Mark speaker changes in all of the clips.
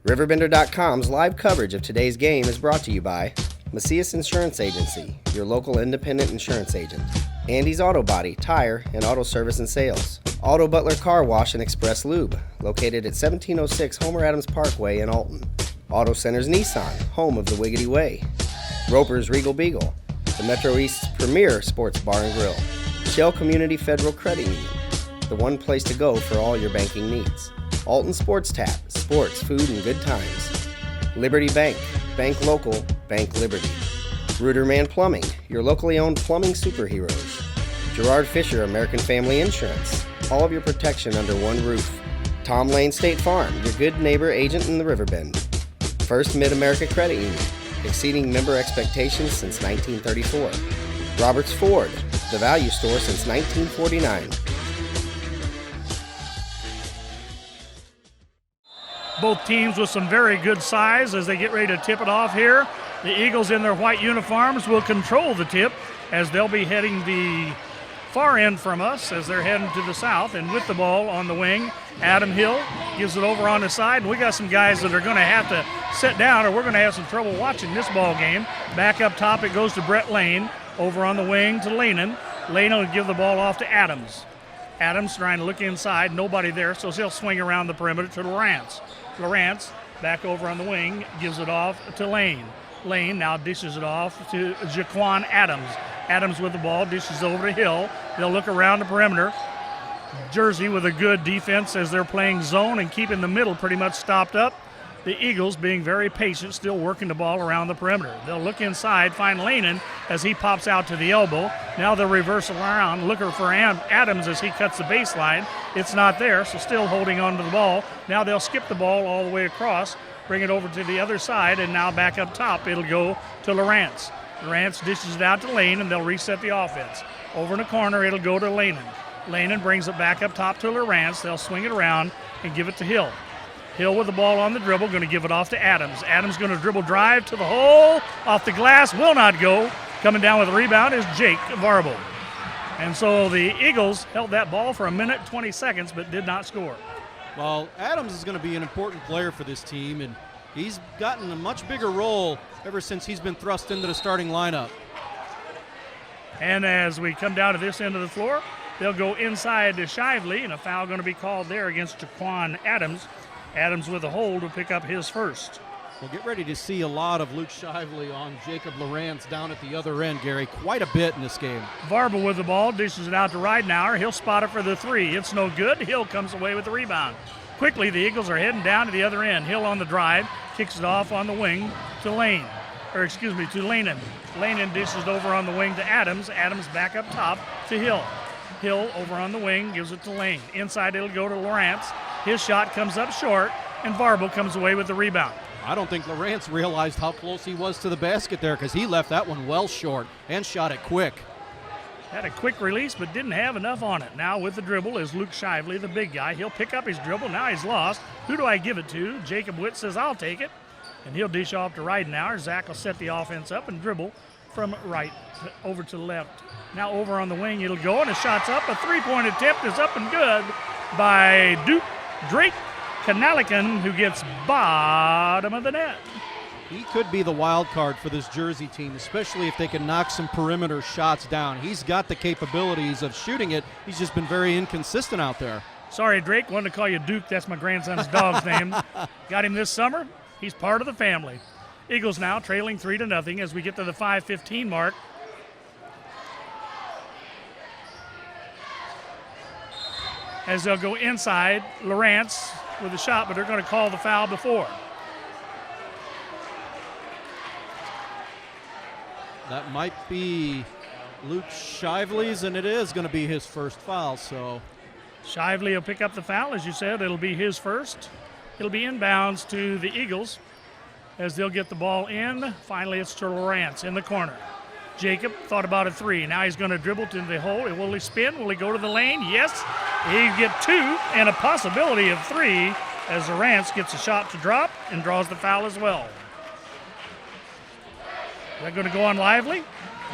Speaker 1: RiverBender.com's live coverage of today's game is brought to you by Macias Insurance Agency, your local independent insurance agent. Andy's Auto Body, Tire, and Auto Service and Sales. Auto Butler Car Wash and Express Lube, located at 1706 Homer Adams Parkway in Alton. Auto Centers Nissan, home of the Wiggity Way. Roper's Regal Beagle, the Metro East's premier sports bar and grill. Shell Community Federal Credit Union, the one place to go for all your banking needs. Alton Sports Tap, sports, food, and good times. Liberty Bank, bank local, bank Liberty. Ruderman Plumbing, your locally owned plumbing superheroes. Gerard Fisher, American Family Insurance, all of your protection under one roof. Tom Lane State Farm, your good neighbor agent in the Riverbend. First Mid-America Credit Union, exceeding member expectations since 1934. Roberts Ford, the value store since 1949.
Speaker 2: Both teams with some very good size as they get ready to tip it off here. The Eagles in their white uniforms will control the tip as they'll be heading the far end from us as they're heading to the south. And with the ball on the wing, Adam Hill gives it over on the side. And we got some guys that are going to have to sit down or we're going to have some trouble watching this ball game. Back up top, it goes to Brett Lane. Over on the wing to Lanen. Lanen will give the ball off to Adams. Adams trying to look inside. Nobody there, so he'll swing around the perimeter to Lawrence. Lawrence back over on the wing, gives it off to Lane. Lane now dishes it off to Jaquan Adams. Adams with the ball, dishes over to Hill. They'll look around the perimeter. Jersey with a good defense as they're playing zone and keeping the middle pretty much stopped up. The Eagles being very patient, still working the ball around the perimeter. They'll look inside, find Lanen as he pops out to the elbow. Now they'll reverse around, looking for Adams as he cuts the baseline. It's not there, so still holding on to the ball. Now they'll skip the ball all the way across, bring it over to the other side, and now back up top, it'll go to Lawrence. Lawrence dishes it out to Lane, and they'll reset the offense. Over in the corner, it'll go to Lanen. Lanen brings it back up top to Lawrence. They'll swing it around and give it to Hill. Hill with the ball on the dribble, going to give it off to Adams. Adams going to dribble drive to the hole, off the glass, will not go. Coming down with a rebound is Jake Varble. And so the Eagles held that ball for 1:20 seconds, but did not score.
Speaker 3: Well, Adams is going to be an important player for this team, and he's gotten a much bigger role ever since he's been thrust into the starting lineup.
Speaker 2: And as we come down to this end of the floor, they'll go inside to Shively, and a foul going to be called there against Jaquan Adams. Adams with a hold will pick up his first.
Speaker 3: We'll get ready to see a lot of Luke Shively on Jacob Lawrence down at the other end, Gary. Quite a bit in this game.
Speaker 2: Varble with the ball, dishes it out to Ridenauer. He'll spot it for the three. It's no good. Hill comes away with the rebound. Quickly, the Eagles are heading down to the other end. Hill on the drive, kicks it off on the wing to Lanen. Lanen dishes it over on the wing to Adams. Adams back up top to Hill. Hill over on the wing, gives it to Lane. Inside, it'll go to Lawrence. His shot comes up short, and Varble comes away with the rebound.
Speaker 3: I don't think Lawrence realized how close he was to the basket there because he left that one well short and shot it quick.
Speaker 2: Had a quick release, but didn't have enough on it. Now with the dribble is Luke Shively, the big guy. He'll pick up his dribble. Now he's lost. Who do I give it to? Jacob Witt says, I'll take it. And he'll dish off to Ridenauer. Zach will set the offense up and dribble from right over to left. Now over on the wing, it'll go, and the shot's up. A three-point attempt is up and good by Drake Kanalikan, who gets bottom of the net.
Speaker 3: He could be the wild card for this Jersey team, especially if they can knock some perimeter shots down. He's got the capabilities of shooting it. He's just been very inconsistent out there.
Speaker 2: Sorry, Drake. Wanted to call you Duke. That's my grandson's dog's name. Got him this summer. He's part of the family. Eagles now trailing 3-0 as we get to the 5:15 mark. As they'll go inside, Lawrence with a shot, but they're going to call the foul before.
Speaker 3: That might be Luke Shively's, and it is going to be his first foul. So
Speaker 2: Shively will pick up the foul, as you said. It'll be his first. It'll be inbounds to the Eagles as they'll get the ball in. Finally, it's to Lawrence in the corner. Jacob thought about a three. Now he's going to dribble to the hole. Will he spin? Will he go to the lane? Yes. He get two and a possibility of three as Lawrence gets a shot to drop and draws the foul as well. Is that going to go on Lively?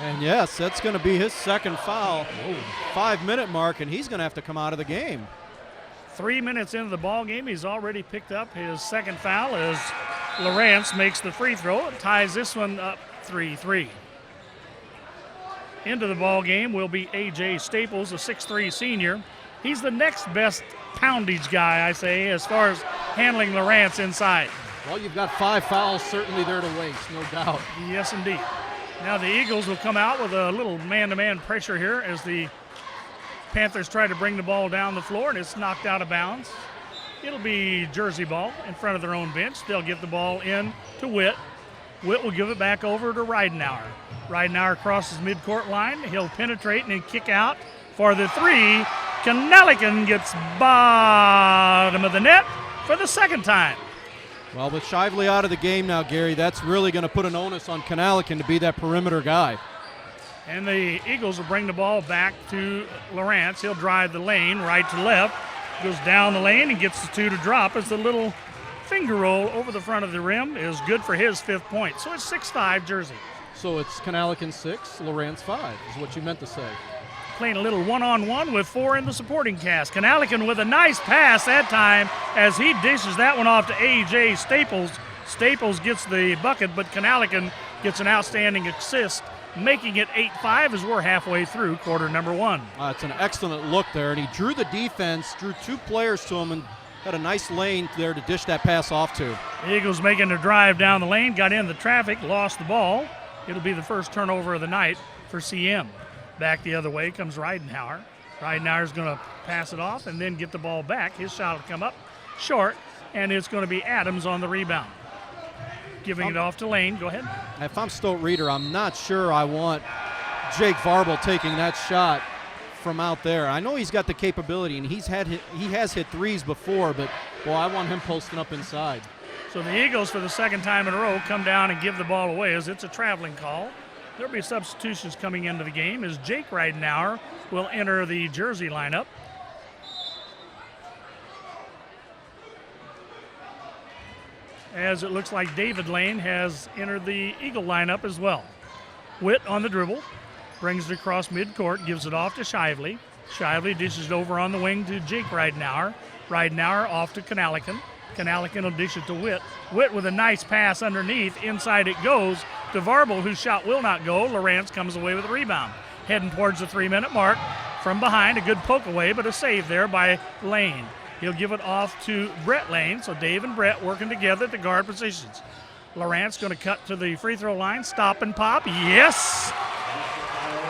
Speaker 3: And yes, that's going to be his second foul. 5-minute mark, and he's going to have to come out of the game.
Speaker 2: 3 minutes into the ball game, he's already picked up his second foul as Lawrence makes the free throw. It ties this one up 3-3. Into the ball game will be A.J. Staples, a 6'3 senior. He's the next best poundage guy, I say, as far as handling Lawrence inside.
Speaker 3: Well, you've got 5 fouls certainly there to waste, no doubt.
Speaker 2: Yes, indeed. Now the Eagles will come out with a little man-to-man pressure here as the Panthers try to bring the ball down the floor, and it's knocked out of bounds. It'll be Jersey ball in front of their own bench. They'll get the ball in to Witt. Witt will give it back over to Ridenauer. Ridenauer crosses midcourt line. He'll penetrate and then kick out for the three. Kanalikan gets bottom of the net for the second time.
Speaker 3: Well, with Shively out of the game now, Gary, that's really going to put an onus on Kanalikan to be that perimeter guy.
Speaker 2: And the Eagles will bring the ball back to Lawrence. He'll drive the lane right to left, goes down the lane and gets the 2 to drop as the little finger roll over the front of the rim is good for his 5th point. So it's 6-5 Jersey.
Speaker 3: So it's Kanalikan 6, Lawrence 5 is what you meant to say.
Speaker 2: Playing a little one-on-one with 4 in the supporting cast. Kanalikan with a nice pass that time as he dishes that one off to A.J. Staples. Staples gets the bucket, but Kanalikan gets an outstanding assist, making it 8-5 as we're halfway through quarter number 1.
Speaker 3: It's an excellent look there, and he drew the defense, drew 2 players to him, and had a nice lane there to dish that pass off to.
Speaker 2: Eagles making a drive down the lane, got in the traffic, lost the ball. It'll be the first turnover of the night for CM. Back the other way comes Ridenauer. Ridenauer's going to pass it off and then get the ball back. His shot will come up short, and it's going to be Adams on the rebound. Giving it off to Lane. Go ahead.
Speaker 3: If I'm Stolt Reeder, I'm not sure I want Jake Varble taking that shot from out there. I know he's got the capability, and he has hit threes before, but, boy, I want him posting up inside.
Speaker 2: So the Eagles, for the second time in a row, come down and give the ball away as it's a traveling call. There'll be substitutions coming into the game as Jake Ridenauer will enter the Jersey lineup. As it looks like David Lane has entered the Eagle lineup as well. Witt on the dribble, brings it across midcourt, gives it off to Shively. Shively dishes it over on the wing to Jake Ridenauer. Ridenauer off to Kanalikan. Kanalikan will dish it to Witt. Witt with a nice pass underneath. Inside it goes to Varble, whose shot will not go. Lawrence comes away with a rebound. Heading towards the 3-minute mark. From behind, a good poke away, but a save there by Lane. He'll give it off to Brett Lane, so Dave and Brett working together at the guard positions. Lawrence going to cut to the free throw line, stop and pop. Yes!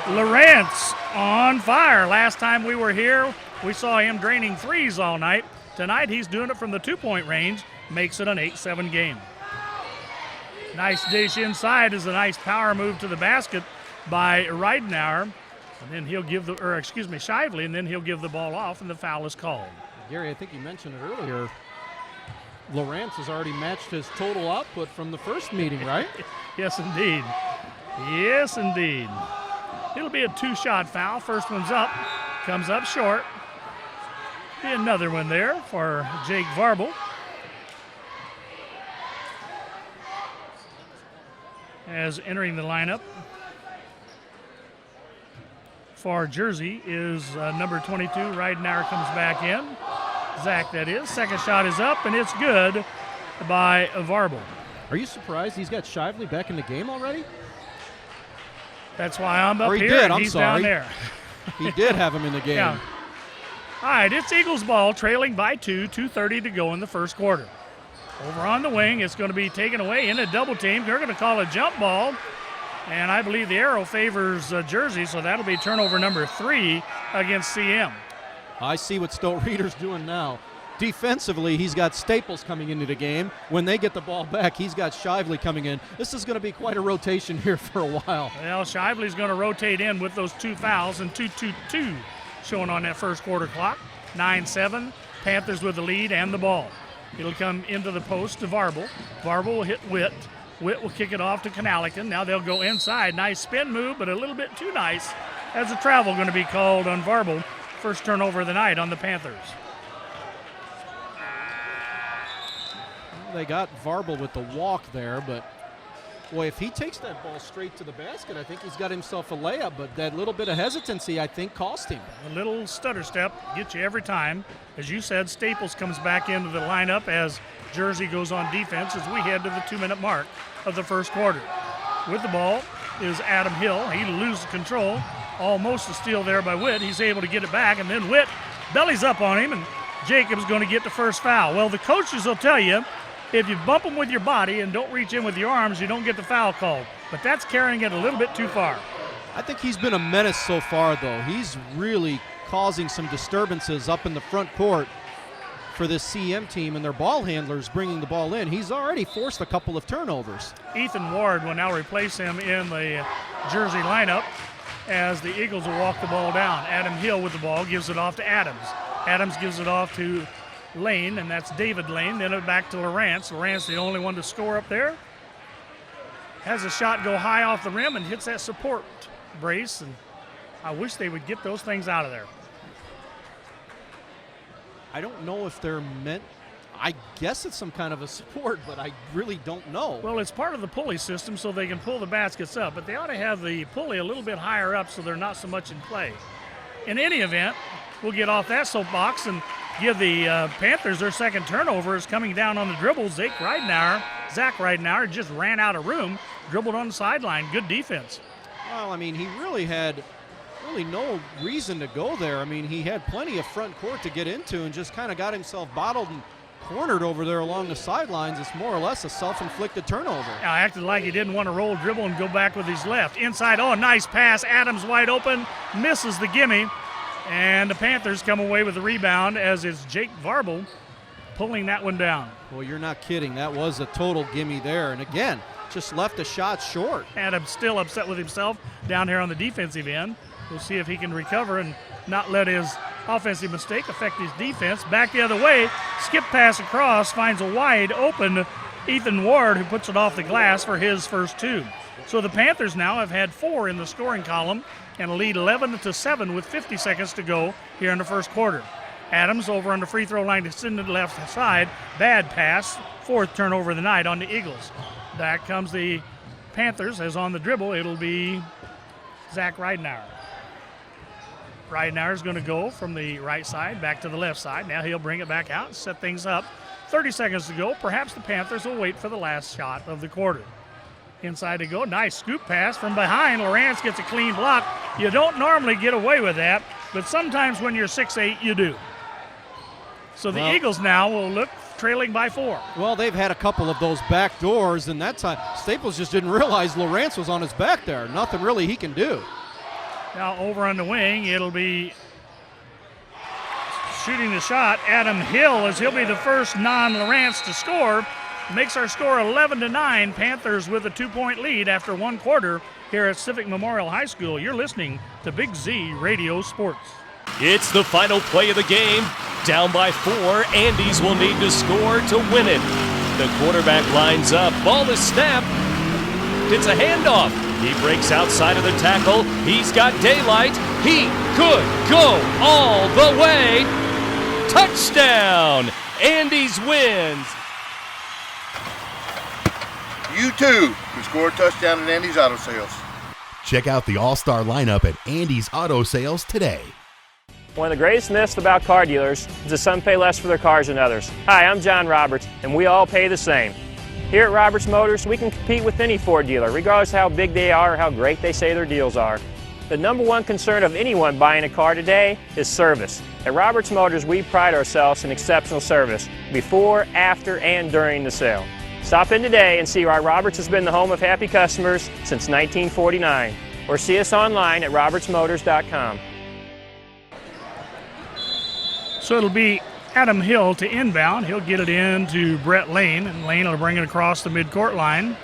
Speaker 2: Lawrence on fire. Last time we were here, we saw him draining threes all night. Tonight he's doing it from the 2-point range, makes it an 8-7 game. Nice dish inside is a nice power move to the basket by Ridenauer. And then he'll give Shively, and then he'll give the ball off, and the foul is called.
Speaker 3: Gary, I think you mentioned it earlier. Lawrence has already matched his total output from the first meeting, right?
Speaker 2: Yes, indeed. Yes, indeed. It'll be a 2-shot foul. First one's up, comes up short. Be another one there for Jake Varble. As entering the lineup for Jersey is number 22. Ridenauer comes back in. Zach, that is. Second shot is up, and it's good by Varble.
Speaker 3: Are you surprised he's got Shively back in the game already?
Speaker 2: That's why I'm up
Speaker 3: or he
Speaker 2: here
Speaker 3: did,
Speaker 2: and
Speaker 3: I'm
Speaker 2: he's
Speaker 3: sorry.
Speaker 2: down there.
Speaker 3: He did have him in the game.
Speaker 2: Yeah. All right, it's Eagles ball, trailing by 2:30 to go in the first quarter. Over on the wing, it's going to be taken away in a double team. They're going to call a jump ball, and I believe the arrow favors Jersey, so that'll be turnover number 3 against CM.
Speaker 3: I see what Stolt Reeder's doing now. Defensively, he's got Staples coming into the game. When they get the ball back, he's got Shively coming in. This is going to be quite a rotation here for a while.
Speaker 2: Well, Shively's going to rotate in with those 2 fouls, and 2-2-2 showing on that first quarter clock. 9-7, Panthers with the lead and the ball. It'll come into the post to Varble. Varble will hit Witt. Witt will kick it off to Kanalikan. Now they'll go inside. Nice spin move, but a little bit too nice. As a travel going to be called on Varble. First turnover of the night on the Panthers.
Speaker 3: They got Varble with the walk there, but Boy, if he takes that ball straight to the basket, I think he's got himself a layup, but that little bit of hesitancy, I think, cost him.
Speaker 2: A little stutter step gets you every time. As you said, Staples comes back into the lineup as Jersey goes on defense as we head to the 2-minute mark of the first quarter. With the ball is Adam Hill. He loses control. Almost a steal there by Witt. He's able to get it back, and then Witt bellies up on him, and Jacob's going to get the first foul. Well, the coaches will tell you, if you bump them with your body and don't reach in with your arms, you don't get the foul called. But that's carrying it a little bit too far.
Speaker 3: I think he's been a menace so far, though. He's really causing some disturbances up in the front court for this CM team, and their ball handlers bringing the ball in. He's already forced a couple of turnovers.
Speaker 2: Ethan Ward will now replace him in the Jersey lineup as the Eagles will walk the ball down. Adam Hill with the ball gives it off to Adams. Adams gives it off to Lane, and that's David Lane. Then it back to Lawrence. Lawrence, the only one to score up there. Has a shot go high off the rim and hits that support brace, and I wish they would get those things out of there.
Speaker 3: I don't know if they're meant, I guess it's some kind of a support, but I really don't know.
Speaker 2: Well, it's part of the pulley system so they can pull the baskets up, but they ought to have the pulley a little bit higher up so they're not so much in play. In any event, we'll get off that soapbox and give the Panthers their second turnover. Is coming down on the dribble. Zach Ridenauer just ran out of room, dribbled on the sideline. Good defense.
Speaker 3: Well, I mean, he really had no reason to go there. I mean, he had plenty of front court to get into and just kind of got himself bottled and cornered over there along the sidelines. It's more or less a self-inflicted turnover.
Speaker 2: Yeah, acted like he didn't want to roll, dribble, and go back with his left. Inside, nice pass. Adams wide open, misses the gimme. And the Panthers come away with the rebound as it's Jake Varble pulling that one down.
Speaker 3: Well, you're not kidding. That was a total gimme there. And again, just left a shot short.
Speaker 2: Adams still upset with himself down here on the defensive end. We'll see if he can recover and not let his offensive mistake affect his defense. Back the other way, skip pass across, finds a wide open Ethan Ward, who puts it off the glass for his first two. So the Panthers now have had 4 in the scoring column and lead 11-7 with 50 seconds to go here in the first quarter. Adams over on the free throw line to send to the left side. Bad pass, 4th turnover of the night on the Eagles. Back comes the Panthers as on the dribble. It'll be Zach Ridenauer. Ridenauer is going to go from the right side back to the left side. Now he'll bring it back out and set things up. 30 seconds to go. Perhaps the Panthers will wait for the last shot of the quarter. Inside to go. Nice scoop pass from behind. Lawrence gets a clean block. You don't normally get away with that, but sometimes when you're 6'8", you do. So the Eagles now will look trailing by 4.
Speaker 3: Well, they've had a couple of those back doors, and that time Staples just didn't realize Lawrence was on his back there. Nothing really he can do.
Speaker 2: Now over on the wing, it'll be shooting the shot. Adam Hill, as he'll be the first non-Lawrence to score. Makes our score 11-9. Panthers with a 2-point lead after 1 quarter here at Civic Memorial High School. You're listening to Big Z Radio Sports.
Speaker 4: It's the final play of the game. Down by 4, Andes will need to score to win it. The quarterback lines up. Ball is snapped. It's a handoff. He breaks outside of the tackle. He's got daylight. He could go all the way. Touchdown! Andes wins.
Speaker 5: You too can score a touchdown at Andy's Auto Sales.
Speaker 6: Check out the all-star lineup at Andy's Auto Sales today.
Speaker 7: One of the greatest myths about car dealers is that some pay less for their cars than others. Hi, I'm John Roberts, and we all pay the same. Here at Roberts Motors, we can compete with any Ford dealer, regardless of how big they are or how great they say their deals are. The number one concern of anyone buying a car today is service. At Roberts Motors, we pride ourselves in exceptional service before, after, and during the sale. Stop in today and see why Roberts has been the home of happy customers since 1949. Or see us online at riverBender.com.
Speaker 2: So it'll be Adam Hill to inbound. He'll get it in to Brett Lane, and Lane will bring it across the midcourt line.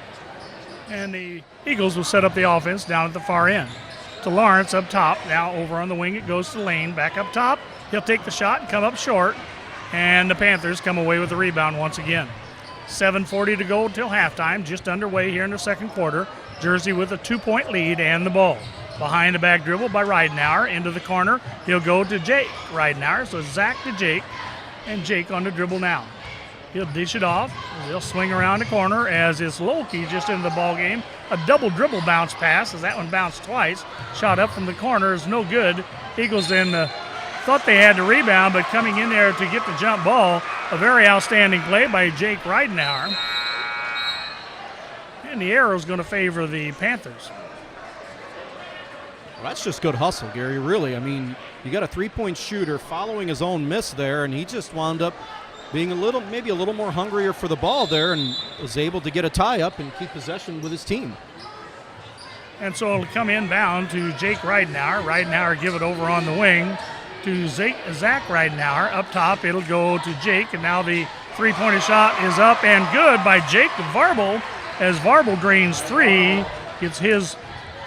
Speaker 2: And the Eagles will set up the offense down at the far end. To Lawrence up top. Now over on the wing it goes to Lane. Back up top. He'll take the shot and come up short. And the Panthers come away with the rebound once again. 7:40 to go until halftime, just underway here in the second quarter. Jersey with a 2-point lead and the ball. Behind the back dribble by Ridenauer into the corner. He'll go to Jake Ridenauer, so Zach to Jake, and Jake on the dribble now. He'll dish it off. He'll swing around the corner as it's Lolke just into the ball game. A double dribble bounce pass as that one bounced twice. Shot up from the corner is no good. Eagles then thought they had to rebound, but coming in there to get the jump ball, a very outstanding play by Jake Reidenauer. And the arrow's going to favor the Panthers.
Speaker 3: Well, that's just good hustle, Gary, really. I mean, you got a three-point shooter following his own miss there, and he just wound up being maybe a little more hungrier for the ball there and was able to get a tie-up and keep possession with his team.
Speaker 2: And so it'll come inbound to Jake Reidenauer. Reidenauer give it over on the wing to Zach Reidenauer. Up top, it'll go to Jake, and now the three-pointer shot is up and good by Jake Varble as Varble drains three, gets his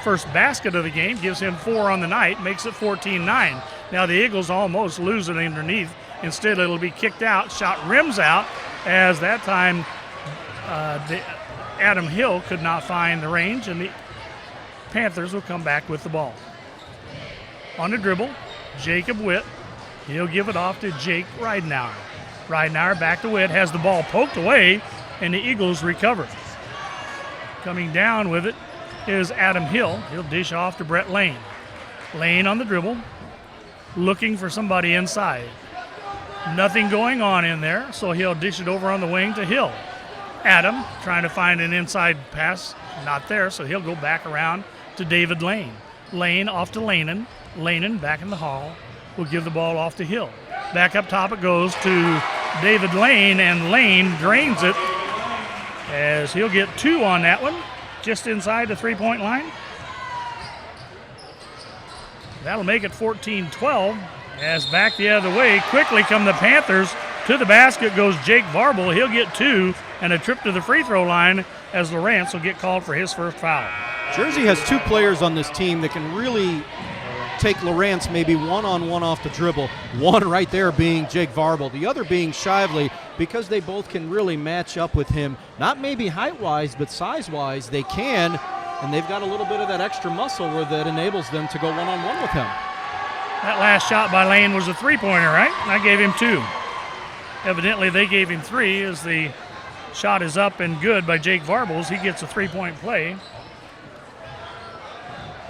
Speaker 2: first basket of the game, gives him 4 on the night, makes it 14-9. Now the Eagles almost lose it underneath. Instead, it'll be kicked out. Shot rims out as that time Adam Hill could not find the range, and the Panthers will come back with the ball. On the dribble, Jacob Witt. He'll give it off to Jake Reidenauer. Reidenauer back to Witt, has the ball poked away, and the Eagles recover. Coming down with it is Adam Hill. He'll dish off to Brett Lane. Lane on the dribble, looking for somebody inside. Nothing going on in there, so he'll dish it over on the wing to Hill. Adam trying to find an inside pass, not there, so he'll go back around to David Lane. Lane off to Lanen. Lanen back in the hall will give the ball off to Hill. Back up top it goes to David Lane, and Lane drains it as he'll get 2 on that one, just inside the three-point line. That'll make it 14-12. As back the other way, quickly come the Panthers. To the basket goes Jake Varble. He'll get 2 and a trip to the free throw line as Lawrence will get called for his first foul.
Speaker 3: Jersey has 2 players on this team that can really take Lawrence maybe one-on-one off the dribble. One right there being Jake Varble, the other being Shively, because they both can really match up with him. Not maybe height-wise, but size-wise, they can, and they've got a little bit of that extra muscle where that enables them to go one-on-one with him.
Speaker 2: That last shot by Lane was a three-pointer, right? I gave him 2. Evidently, they gave him 3 as the shot is up and good by Jake Varbles. He gets a three-point play.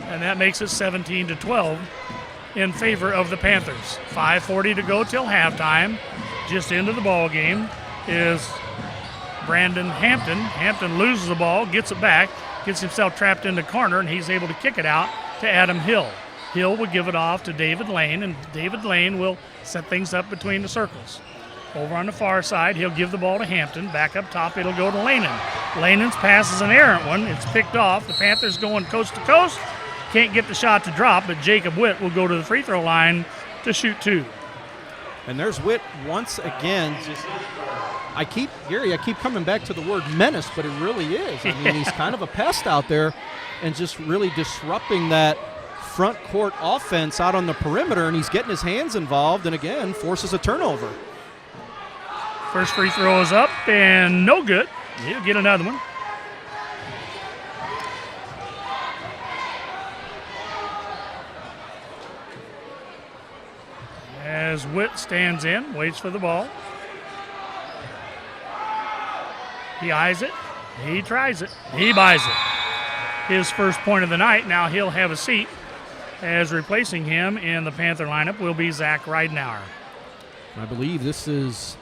Speaker 2: And that makes it 17-12 in favor of the Panthers. 5:40 to go till halftime. Just into the ball game is Brandon Hampton. Hampton loses the ball, gets it back, gets himself trapped in the corner, and he's able to kick it out to Adam Hill. Hill will give it off to David Lane, and David Lane will set things up between the circles. Over on the far side, he'll give the ball to Hampton. Back up top, it'll go to Lanen. Lanen's pass is an errant one. It's picked off. The Panthers going coast to coast. Can't get the shot to drop, but Jacob Witt will go to the free throw line to shoot 2.
Speaker 3: And there's Witt once again. I keep coming back to the word menace, but it really is. I mean, he's kind of a pest out there and just really disrupting that front court offense out on the perimeter, and he's getting his hands involved and, again, forces a turnover.
Speaker 2: First free throw is up and no good. He'll get another one. As Witt stands in, waits for the ball. He eyes it. He tries it. He buys it. His first point of the night. Now he'll have a seat, as replacing him in the Panther lineup will be Zach Reidenauer.
Speaker 3: I believe this is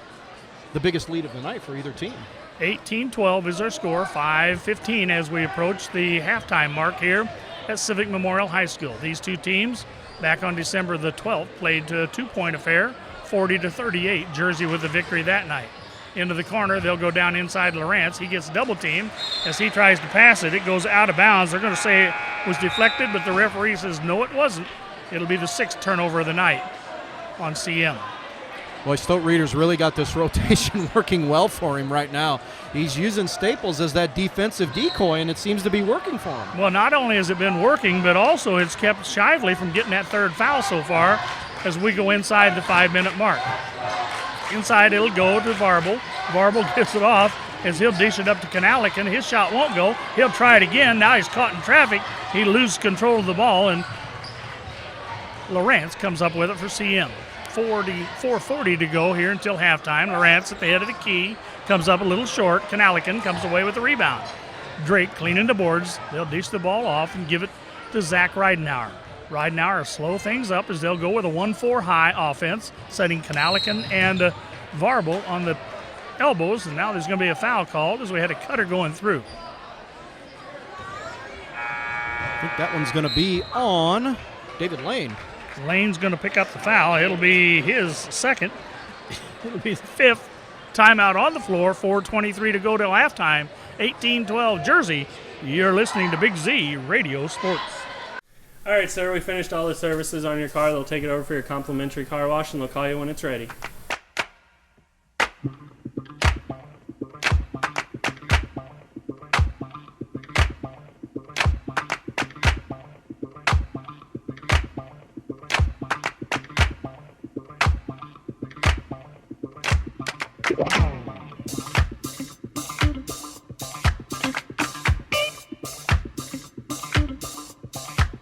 Speaker 3: the biggest lead of the night for either team.
Speaker 2: 18-12 is our score. 5:15 as we approach the halftime mark here at Civic Memorial High School. These two teams back on December the 12th played to a 2-point affair, 40-38. Jersey with the victory that night. Into the corner, they'll go down inside Lawrence. He gets double teamed as he tries to pass it. It goes out of bounds. They're going to say it was deflected, but the referee says no, it wasn't. It'll be the 6th turnover of the night on CM.
Speaker 3: Boy, Stote Reader's really got this rotation working well for him right now. He's using Staples as that defensive decoy, and it seems to be working for him.
Speaker 2: Well, not only has it been working, but also it's kept Shively from getting that third foul so far as we go inside the 5-minute mark. Inside, it'll go to Varble. Varble gets it off as he'll dish it up to Kanalik, and his shot won't go. He'll try it again. Now he's caught in traffic. He loses control of the ball, and Lawrence comes up with it for CM. 4:40 to go here until halftime. Lawrence at the head of the key. Comes up a little short. Kanalikan comes away with the rebound. Drake cleaning the boards. They'll dish the ball off and give it to Zach Ridenauer. Ridenauer will slow things up as they'll go with a 1-4 high offense, setting Kanalikan and Varble on the elbows. And now there's going to be a foul called as we had a cutter going through.
Speaker 3: I think that one's going to be on David Lane.
Speaker 2: Lane's going to pick up the foul. It'll be his second. It'll be the fifth. Timeout on the floor. 4:23 to go till halftime. 18-12 Jersey. You're listening to Big Z Radio Sports.
Speaker 8: All right, sir, we finished all the services on your car. They'll take it over for your complimentary car wash, and they'll call you when it's ready.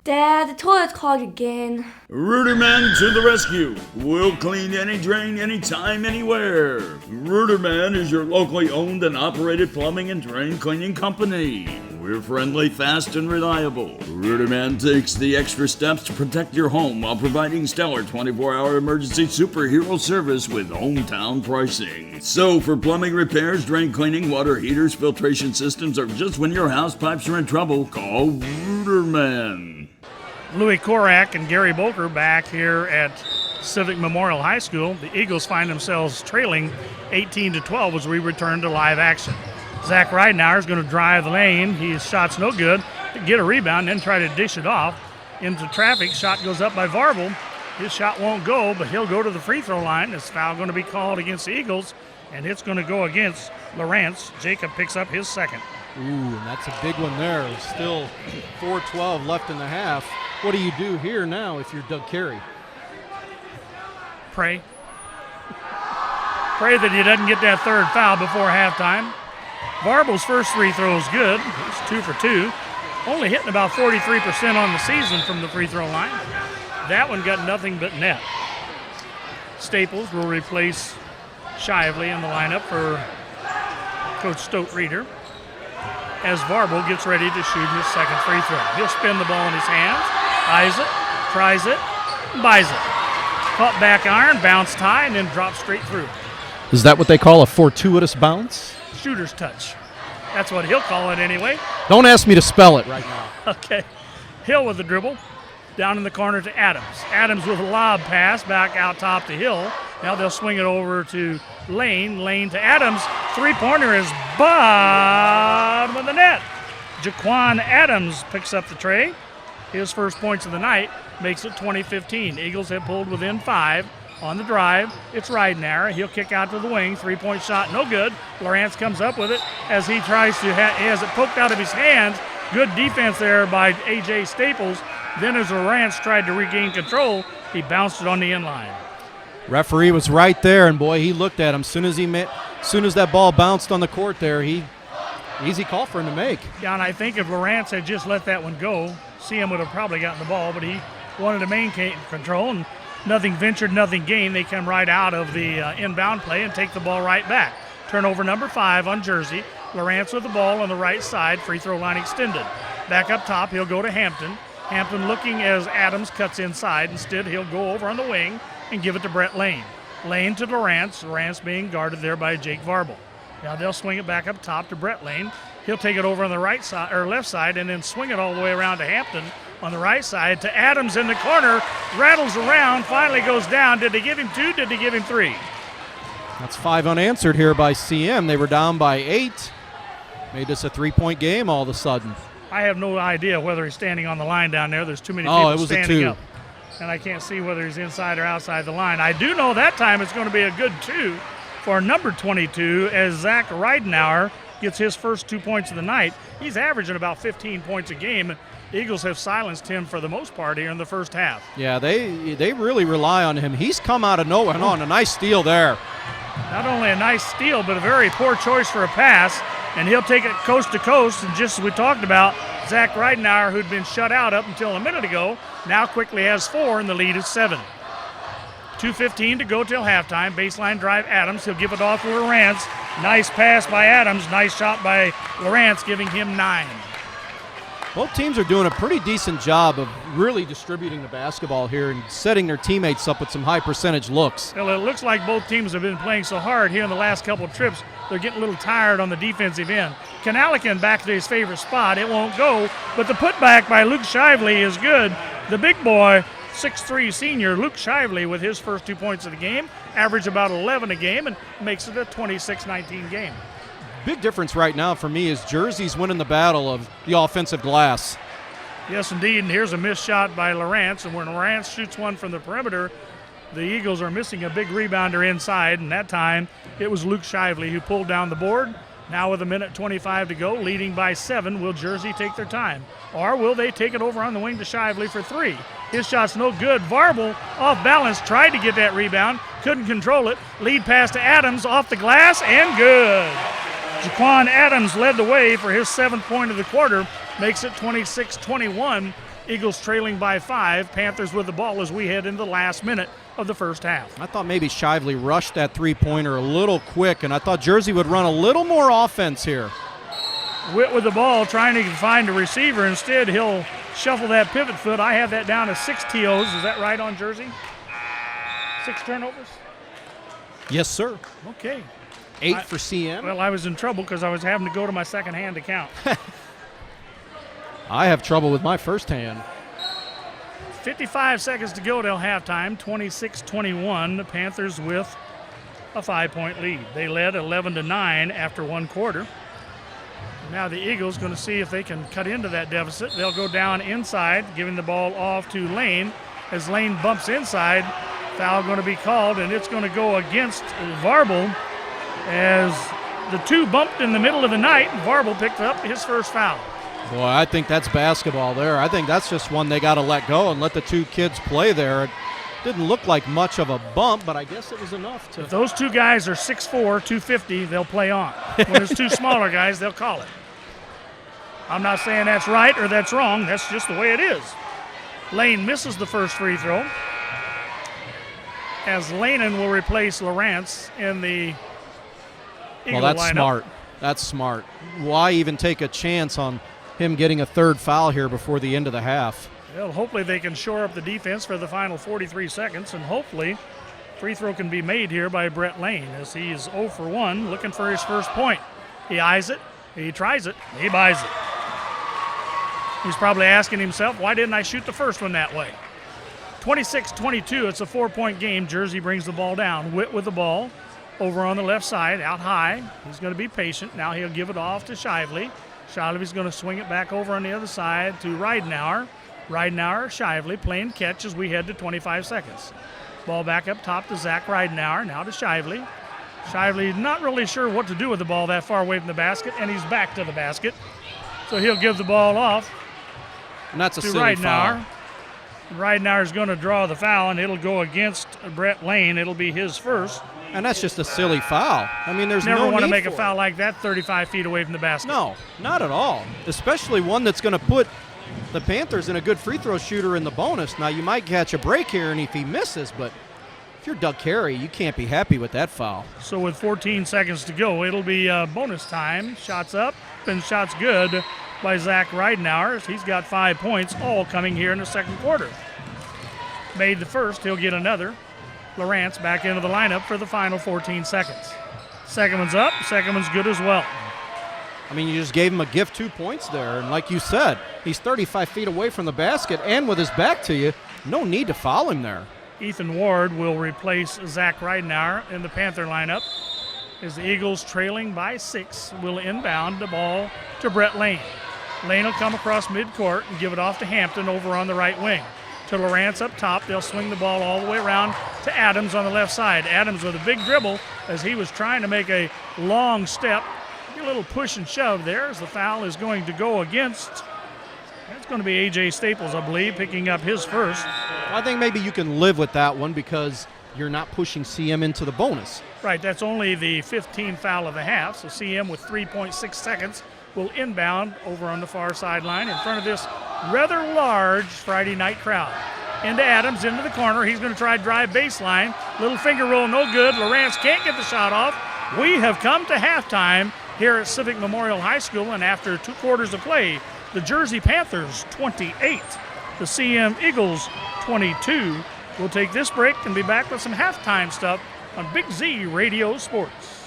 Speaker 9: Dad, the toilet's clogged again.
Speaker 10: Ruderman to the rescue. We'll clean any drain, anytime, anywhere. Ruderman is your locally owned and operated plumbing and drain cleaning company. We're friendly, fast, and reliable. Ruderman takes the extra steps to protect your home while providing stellar 24-hour emergency superhero service with hometown pricing. So for plumbing repairs, drain cleaning, water heaters, filtration systems, or just when your house pipes are in trouble, call Ruderman.
Speaker 2: Louis Korak and Gary Bolker back here at Civic Memorial High School. The Eagles find themselves trailing 18-12 as we return to live action. Zach Ridenauer is going to drive the lane. His shot's no good. Get a rebound, then try to dish it off into traffic. Shot goes up by Varble. His shot won't go, but he'll go to the free throw line. This foul going to be called against the Eagles, and it's going to go against Lawrence. Jacob picks up his second.
Speaker 3: Ooh, and that's a big one there. Still 4:12 left in the half. What do you do here now if you're Doug Carey?
Speaker 2: Pray. Pray that he doesn't get that third foul before halftime. Varble's first free throw is good. He's 2 for 2. Only hitting about 43% on the season from the free throw line. That one got nothing but net. Staples will replace Shively in the lineup for Coach Stote Reeder as Varble gets ready to shoot his second free throw. He'll spin the ball in his hands, eyes it, tries it, buys it. Caught back iron, bounced high, and then dropped straight through.
Speaker 3: Is that what they call a fortuitous bounce?
Speaker 2: Shooter's touch. That's what he'll call it anyway.
Speaker 3: Don't ask me to spell it right now.
Speaker 2: Okay. Hill with the dribble. Down in the corner to Adams. Adams with a lob pass back out top to Hill. Now they'll swing it over to Lane. Lane to Adams. Three-pointer is bottom of the net. Jaquan Adams picks up the tray. His first points of the night makes it 20-15. Eagles have pulled within 5 on the drive. It's Ridenauer. He'll kick out to the wing. Three-point shot, no good. Lawrence comes up with it as he tries to, he has it poked out of his hands. Good defense there by A.J. Staples. Then as Lawrence tried to regain control, he bounced it on the inline.
Speaker 3: Referee was right there, and boy, he looked at him. Soon as that ball bounced on the court there, easy call for him to make.
Speaker 2: Yeah, and I think if Lawrence had just let that one go, CM would have probably gotten the ball, but he wanted to maintain control, and nothing ventured, nothing gained. They come right out of the inbound play and take the ball right back. Turnover number 5 on Jersey. Lawrence with the ball on the right side, free throw line extended. Back up top, he'll go to Hampton. Hampton looking as Adams cuts inside. Instead, he'll go over on the wing and give it to Brett Lane. Lane to Lawrence. Lawrence being guarded there by Jake Varble. Now they'll swing it back up top to Brett Lane. He'll take it over on the right side or left side and then swing it all the way around to Hampton on the right side to Adams in the corner. Rattles around, finally goes down. Did they give him 2? Did they give him 3?
Speaker 3: That's 5 unanswered here by CM. They were down by 8. Made this a 3-point game all of a sudden.
Speaker 2: I have no idea whether he's standing on the line down there. There's too many people standing up. And I can't see whether he's inside or outside the line. I do know that time it's going to be a good 2 for number 22 as Zach Ridenauer gets his first 2 points of the night. He's averaging about 15 points a game. The Eagles have silenced him for the most part here in the first half.
Speaker 3: Yeah, they really rely on him. He's come out of nowhere. On a nice steal there.
Speaker 2: Not only a nice steal, but a very poor choice for a pass. And he'll take it coast to coast. And just as we talked about, Zach Ridenauer, who'd been shut out up until a minute ago, now quickly has 4, and the lead is 7. 2:15 to go till halftime. Baseline drive, Adams. He'll give it off to Lawrence. Nice pass by Adams. Nice shot by Lawrence, giving him 9.
Speaker 3: Both teams are doing a pretty decent job of really distributing the basketball here and setting their teammates up with some high percentage looks.
Speaker 2: Well, it looks like both teams have been playing so hard here in the last couple of trips, they're getting a little tired on the defensive end. Kanalikin back to his favorite spot. It won't go, but the putback by Luke Shively is good. The big boy, 6'3" senior Luke Shively, with his first 2 points of the game, average about 11 a game, and makes it a 26-19 game.
Speaker 3: Big difference right now for me is Jersey's winning the battle of the offensive glass.
Speaker 2: Yes, indeed, and here's a missed shot by Lawrence, and when Lawrence shoots one from the perimeter, the Eagles are missing a big rebounder inside, and that time it was Luke Shively who pulled down the board. Now with 1:25 to go, leading by 7, will Jersey take their time? Or will they take it over on the wing to Shively for 3? His shot's no good. Varble, off balance, tried to get that rebound, couldn't control it. Lead pass to Adams, off the glass, and good. Jaquan Adams led the way for his 7th point of the quarter, makes it 26-21. Eagles trailing by 5. Panthers with the ball as we head into the last minute of the first half.
Speaker 3: I thought maybe Shively rushed that three-pointer a little quick, and I thought Jersey would run a little more offense here.
Speaker 2: Witt with the ball, trying to find a receiver. Instead, he'll shuffle that pivot foot. I have that down to 6 TOs. Is that right on Jersey? 6 turnovers?
Speaker 3: Yes, sir.
Speaker 2: Okay.
Speaker 3: 8 for CM.
Speaker 2: Well, I was in trouble because I was having to go to my second-hand account.
Speaker 3: I have trouble with my first hand.
Speaker 2: 55 seconds to go till halftime, 26-21. The Panthers with a 5-point lead. They led 11-9 after one quarter. Now the Eagles going to see if they can cut into that deficit. They'll go down inside, giving the ball off to Lane. As Lane bumps inside, foul going to be called, and it's going to go against Varble. As the two bumped in the middle of the night, Varble picked up his first foul.
Speaker 3: Boy, I think that's basketball there. I think that's just one they got to let go and let the two kids play there. It didn't look like much of a bump, but I guess it was enough to.
Speaker 2: If those two guys are 6'4", 250, they'll play on. When there's two smaller guys, they'll call it. I'm not saying that's right or that's wrong. That's just the way it is. Lane misses the first free throw, as Lanen will replace Lawrence in the Eagle
Speaker 3: Well, that's
Speaker 2: lineup.
Speaker 3: smart. That's smart. Why even take a chance on him getting a third foul here before the end of the half?
Speaker 2: Well, hopefully they can shore up the defense for the final 43 seconds, and hopefully free throw can be made here by Brett Lane, as he is 0 for 1, looking for his first point. He eyes it, he tries it, he buys it. He's probably asking himself, why didn't I shoot the first one that way? 26-22, it's a 4-point game. Jersey brings the ball down. Witt with the ball over on the left side, out high. He's going to be patient. Now he'll give it off to Shively. Shively's going to swing it back over on the other side to Ridenauer. Ridenauer, Shively playing catch as we head to 25 seconds. Ball back up top to Zach Ridenauer, now to Shively. Shively not really sure what to do with the ball that far away from the basket, and he's back to the basket. So he'll give the ball off
Speaker 3: And that's a
Speaker 2: to
Speaker 3: silly
Speaker 2: Ridenauer.
Speaker 3: foul.
Speaker 2: Ridenauer's going to draw the foul, and it'll go against Brett Lane. It'll be his first.
Speaker 3: And that's just a silly foul. I mean, there's
Speaker 2: Never
Speaker 3: no
Speaker 2: want to
Speaker 3: need
Speaker 2: make a
Speaker 3: for
Speaker 2: foul
Speaker 3: it.
Speaker 2: like that 35 feet away from the basket.
Speaker 3: No, not at all. Especially one that's going to put the Panthers in a good free throw shooter in the bonus. Now, you might catch a break here, and if he misses, but if you're Doug Carey, you can't be happy with that foul.
Speaker 2: So with 14 seconds to go, it'll be bonus time. Shots up and shots good by Zach Ridenauer. He's got 5 points, all coming here in the second quarter. Made the first, he'll get another. Lawrence back into the lineup for the final 14 seconds. Second one's up, second one's good as well.
Speaker 3: I mean, you just gave him a gift 2 points there. And like you said, he's 35 feet away from the basket and with his back to you. No need to foul him there.
Speaker 2: Ethan Ward will replace Zach Ridenauer in the Panther lineup as the Eagles, trailing by 6, will inbound the ball to Brett Lane. Lane will come across midcourt and give it off to Hampton over on the right wing. To Lawrence up top, they'll swing the ball all the way around to Adams on the left side. Adams with a big dribble as he was trying to make a long step. A little push and shove there as the foul is going to go against. That's going to be A.J. Staples, I believe, picking up his first.
Speaker 3: I think maybe you can live with that one because you're not pushing CM into the bonus.
Speaker 2: Right, that's only the 15th foul of the half, so CM with 3.6 seconds will inbound over on the far sideline in front of this rather large Friday night crowd. into Adams, into the corner. He's going to try drive baseline. Little finger roll, no good. Lawrence can't get the shot off. We have come to halftime here at Civic Memorial High School, and after 2 quarters of play, the Jersey Panthers 28, the CM Eagles 22. We'll take this break and be back with some halftime stuff on Big Z Radio Sports.